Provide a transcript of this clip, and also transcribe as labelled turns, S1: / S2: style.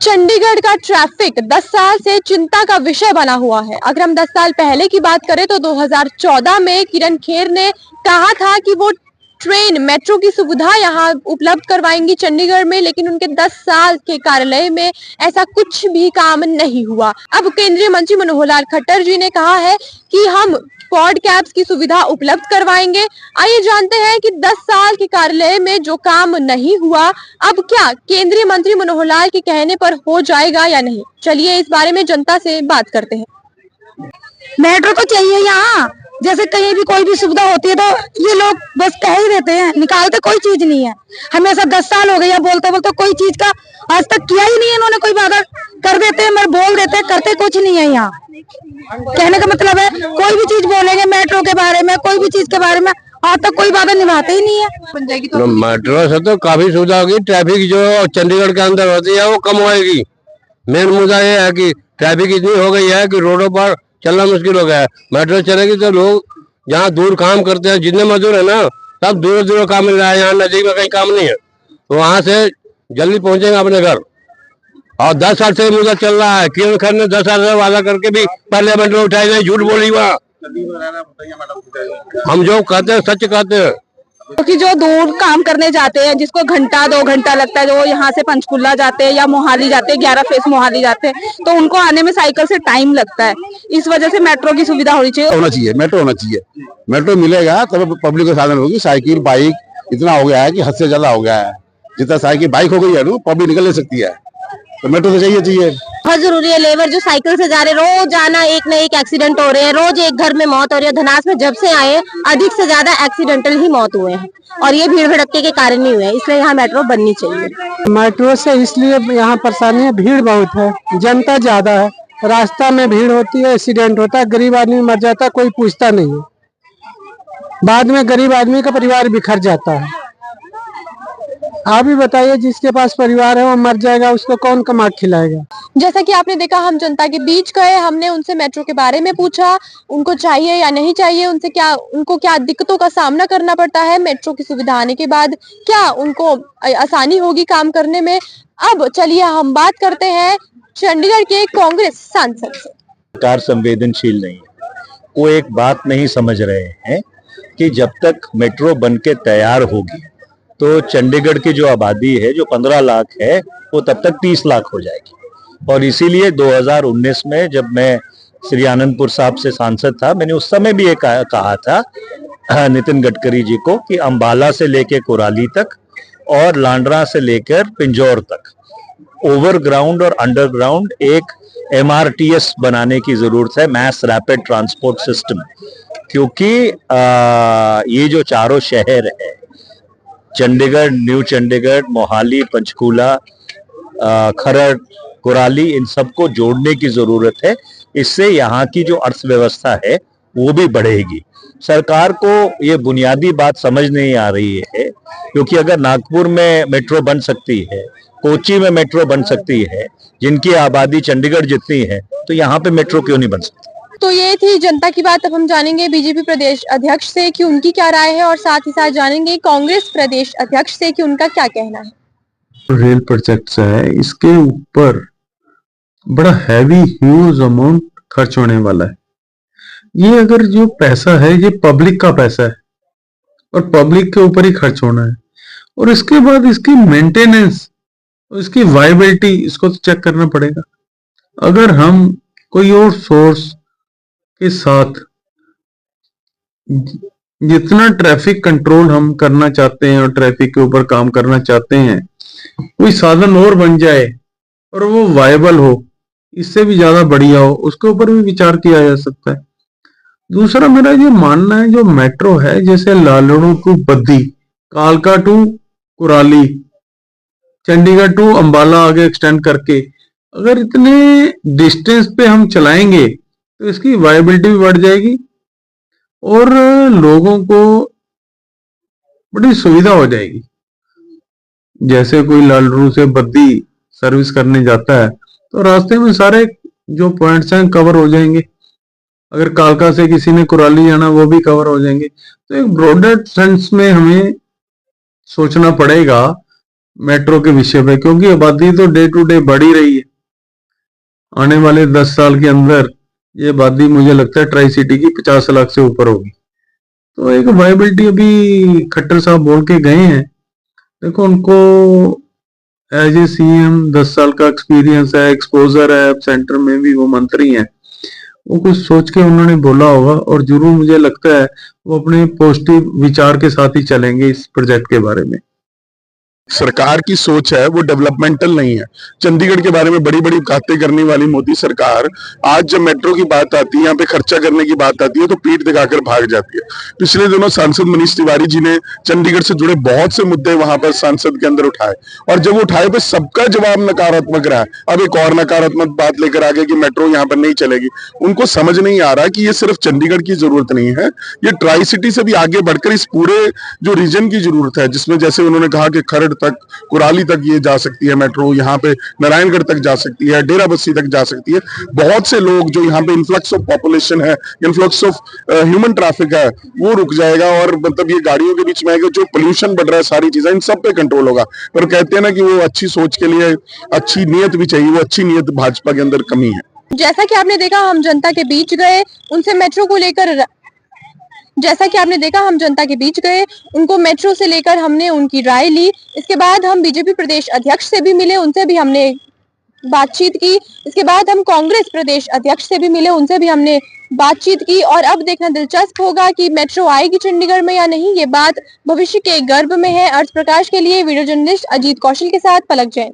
S1: चंडीगढ़ का ट्रैफिक 10 साल से चिंता का विषय बना हुआ है। अगर हम 10 साल पहले की बात करें तो 2014 में किरण खेर ने कहा था कि वो ट्रेन मेट्रो की सुविधा यहाँ उपलब्ध करवाएंगी चंडीगढ़ में, लेकिन उनके 10 साल के कार्यालय में ऐसा कुछ भी काम नहीं हुआ। अब केंद्रीय मंत्री मनोहर लाल खट्टर जी ने कहा है कि हम क्वाड कैब्स की सुविधा उपलब्ध करवाएंगे। आइए जानते हैं कि 10 साल के कार्यालय में जो काम नहीं हुआ, अब क्या केंद्रीय मंत्री मनोहर लाल के कहने पर हो जाएगा या नहीं। चलिए इस बारे में जनता से बात करते हैं।
S2: मेट्रो तो चाहिए यहाँ, जैसे कहीं भी कोई भी सुविधा होती है तो ये लोग बस कह ही देते हैं, निकालते कोई चीज नहीं है। हमेशा 10 साल हो गए बोलते बोलते कोई चीज का आज तक किया ही नहीं है इन्होंने। कोई वादा कर देते हैं, मैं बोल देते हैं, करते कुछ नहीं है यहाँ। कहने का मतलब है कोई भी चीज बोलेंगे मेट्रो के बारे में, कोई भी चीज के बारे में, आज तक कोई वादा निभाते ही नहीं है।
S3: मेट्रो से तो काफी सुविधा होगी। ट्रैफिक जो चंडीगढ़ के अंदर होती है वो कम होएगी। मेन मुद्दा ये है कि ट्रैफिक इतनी हो गई है कि रोडों पर चलना मुश्किल हो गया है। मेट्रो चलेगी तो लोग जहाँ दूर काम करते हैं, जितने मजदूर है ना, सब दूर दूर काम मिल रहा है। यहाँ नजदीक में कहीं काम नहीं है तो वहाँ से जल्दी पहुंचेंगे अपने घर। और 10 साल से मुद्दा चल रहा है। किरण खेर ने 10 साल से वादा करके भी पार्लियामेंट में उठाई गई, झूठ बोली वहाँ। हम जो कहते हैं सच कहते हैं।
S2: क्योंकि जो दूर काम करने जाते हैं, जिसको घंटा 2 घंटा लगता है, जो यहाँ से पंचकुला जाते हैं या मोहाली जाते हैं, 11 फेस मोहाली जाते हैं, तो उनको आने में साइकिल से टाइम लगता है। इस वजह से मेट्रो की सुविधा होनी चाहिए।
S4: मेट्रो होना चाहिए। मेट्रो मिलेगा तब पब्लिक का साधन होगी। साइकिल बाइक इतना हो गया है कि हद से ज्यादा हो गया है। जितना साइकिल बाइक हो गई है ना, पब्लिक निकल नहीं सकती है, तो मेट्रो तो चाहिए।
S2: बहुत जरूरी है। लेबर जो साइकिल से जा रहे, रोज जाना, एक न एक एक्सीडेंट हो रहे हैं, रोज एक घर में मौत हो रही है। धनास में जब से आए अधिक से ज्यादा एक्सीडेंटल ही मौत हुए हैं और ये भीड़ भड़के के कारण ही हुए हैं। इसलिए यहाँ मेट्रो बननी चाहिए।
S5: मेट्रो से इसलिए यहाँ परेशानी है, भीड़ बहुत है, जनता ज्यादा है, रास्ता में भीड़ होती है, एक्सीडेंट होता है, गरीब आदमी मर जाता है, कोई पूछता नहीं है। बाद में गरीब आदमी का परिवार बिखर जाता है। आप ही बताइए, जिसके पास परिवार है वो मर जाएगा, उसको कौन कमा खिलाएगा।
S1: जैसा कि आपने देखा, हम जनता के बीच गए, हमने उनसे मेट्रो के बारे में पूछा, उनको चाहिए या नहीं चाहिए, उनको क्या दिक्कतों का सामना करना पड़ता है मेट्रो की सुविधा आने के बाद, क्या उनको आसानी होगी काम करने में। अब चलिए हम बात करते हैं चंडीगढ़ के कांग्रेस सांसद से।
S6: सरकार संवेदनशील नहीं है। वो एक बात नहीं समझ रहे हैं कि जब तक मेट्रो बनके तैयार होगी तो चंडीगढ़ की जो आबादी है, जो 15 लाख है, वो तब तक 30 लाख हो जाएगी। और इसीलिए 2019 में जब मैं श्री आनंदपुर साहब से सांसद था, मैंने उस समय भी ये कहा था नितिन गडकरी जी को कि अंबाला से लेकर कुराली तक और लांडरा से लेकर पिंजौर तक ओवरग्राउंड और अंडरग्राउंड एक MRTS बनाने की जरूरत है, मैस रैपिड ट्रांसपोर्ट सिस्टम। क्योंकि ये जो चारों शहर है, चंडीगढ़, न्यू चंडीगढ़, मोहाली, पंचकूला, खरड़, कुराली, इन सबको जोड़ने की जरूरत है। इससे यहाँ की जो अर्थव्यवस्था है वो भी बढ़ेगी। सरकार को ये बुनियादी बात समझ नहीं आ रही है, क्योंकि अगर नागपुर में मेट्रो बन सकती है, कोची में मेट्रो बन सकती है, जिनकी आबादी चंडीगढ़ जितनी है, तो यहाँ पे मेट्रो क्यों नहीं बन सकती।
S1: तो ये थी जनता की बात। अब हम जानेंगे बीजेपी प्रदेश अध्यक्ष से कि उनकी क्या राय है, और साथ ही साथ जानेंगे कांग्रेस प्रदेश अध्यक्ष से कि उनका क्या कहना है।
S7: रेल प्रोजेक्ट है, इसके ऊपर बड़ा हैवी ह्यूज अमाउंट खर्च होने वाला है। ये अगर जो पैसा है ये पब्लिक का पैसा है और पब्लिक के ऊपर ही खर्च होना है, और इसके बाद इसकी मेंटेनेंस और इसकी वायबिलिटी, इसको तो चेक करना पड़ेगा। अगर हम कोई और सोर्स के साथ जितना ट्रैफिक कंट्रोल हम करना चाहते हैं और ट्रैफिक के ऊपर काम करना चाहते हैं, कोई साधन और बन जाए और वो वायबल हो, इससे भी ज्यादा बढ़िया हो, उसके ऊपर भी विचार किया जा सकता है। दूसरा मेरा ये मानना है, जो मेट्रो है, जैसे लालड़ू टू बद्दी, कालका टू कुराली, चंडीगढ़ टू अंबाला आगे एक्सटेंड करके, अगर इतने डिस्टेंस पे हम चलाएंगे तो इसकी वायबिलिटी भी बढ़ जाएगी और लोगों को बड़ी सुविधा हो जाएगी। जैसे कोई लालड़ू से बद्दी सर्विस करने जाता है तो रास्ते में सारे जो पॉइंट्स हैं कवर हो जाएंगे। अगर कालका से किसी ने कुराली जाना, वो भी कवर हो जाएंगे। तो एक ब्रॉडर सेंस में हमें सोचना पड़ेगा मेट्रो के विषय पे, क्योंकि आबादी तो डे टू डे बढ़ ही रही है। आने वाले 10 साल के अंदर ये आबादी मुझे लगता है ट्राई सिटी की 50 लाख से ऊपर होगी। तो एक वायबिलिटी अभी खट्टर साहब बोल के गए हैं, देखो उनको एज ए सीएम 10 साल का एक्सपीरियंस है, एक्सपोजर है, अब सेंटर में भी वो मंत्री हैं, वो कुछ सोच के उन्होंने बोला होगा और जरूर मुझे लगता है वो अपने पॉजिटिव विचार के साथ ही चलेंगे इस प्रोजेक्ट के बारे में।
S8: सरकार की सोच है वो डेवलपमेंटल नहीं है। चंडीगढ़ के बारे में बड़ी बड़ी बातें करने वाली मोदी सरकार आज जब मेट्रो की बात आती है, यहाँ पे खर्चा करने की बात आती है तो पीठ दिखाकर भाग जाती है। पिछले दिनों सांसद मनीष तिवारी जी ने चंडीगढ़ से जुड़े बहुत से मुद्दे वहां पर सांसद के अंदर उठाए और जब उठाए तो सबका जवाब नकारात्मक रहा। अब एक और नकारात्मक बात लेकर आ गए कि मेट्रो यहाँ पर नहीं चलेगी। उनको समझ नहीं आ रहा कि ये सिर्फ चंडीगढ़ की जरूरत नहीं है, ये ट्राई सिटी से भी आगे बढ़कर इस पूरे जो रीजन की जरूरत है, जिसमें जैसे उन्होंने कहा कि खरड़ तक, कुराली तक ये जा सकती है मेट्रो, यहाँ पे नारायणगढ़ तक जा सकती है, डेरा बस्सी तक जा सकती है। बहुत से लोग जो यहाँ पे इन्फ्लक्स ऑफ पॉपुलेशन है, इन्फ्लक्स ऑफ ह्यूमन ट्रैफिक है, वो रुक जाएगा और मतलब ये गाड़ियों के बीच में आएगा, जो पोल्यूशन बढ़ रहा है, सारी चीजें इन सब पे कंट्रोल होगा। पर कहते हैं ना कि वो अच्छी सोच के लिए अच्छी नीयत भी चाहिए, वो अच्छी नीयत भाजपा के अंदर कमी है।
S1: जैसा कि आपने देखा हम जनता के बीच गए, उनसे मेट्रो को लेकर उनको मेट्रो से लेकर हमने उनकी राय ली। इसके बाद हम बीजेपी प्रदेश अध्यक्ष से भी मिले, उनसे भी हमने बातचीत की। इसके बाद हम कांग्रेस प्रदेश अध्यक्ष से भी मिले, उनसे भी हमने बातचीत की। और अब देखना दिलचस्प होगा कि मेट्रो आएगी चंडीगढ़ में या नहीं, ये बात भविष्य के गर्भ में है। अर्थ प्रकाश के लिए वीडियो जर्नलिस्ट अजीत कौशल के साथ पलक जैन।